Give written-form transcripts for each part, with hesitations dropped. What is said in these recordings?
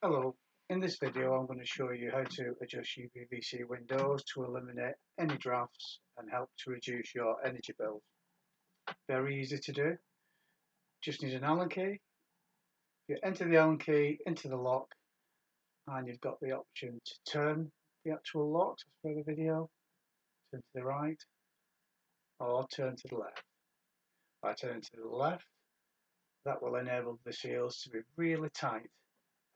Hello, in this video I'm going to show you how to adjust UPVC windows to eliminate any drafts and help to reduce your energy bills. Very easy to do, just need an Allen key. You enter the Allen key into the lock and you've got the option to turn the actual lock, as per the video, turn to the right or turn to the left. By turning to the left, that will enable the seals to be really tight.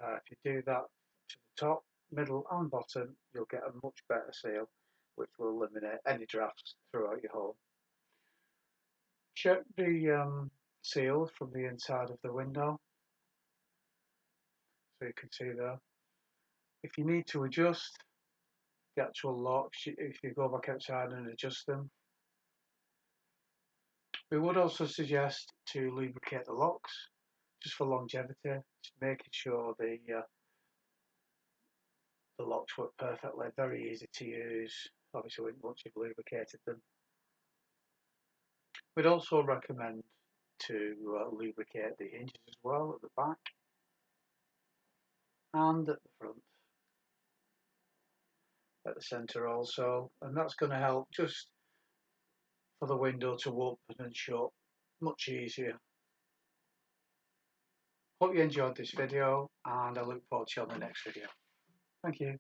If you do that to the top, middle and bottom, you'll get a much better seal, which will eliminate any drafts throughout your home. Check the seal from the inside of the window, so you can see there. If you need to adjust the actual locks, if you go back outside and adjust them, we would also suggest to lubricate the locks, just for longevity, just making sure the locks work perfectly, very easy to use, obviously once you've lubricated them. We'd also recommend to lubricate the hinges as well at the back and at the front, at the centre also, and that's going to help just for the window to open and shut much easier. Hope you enjoyed this video and I look forward to you on the next video. Thank you.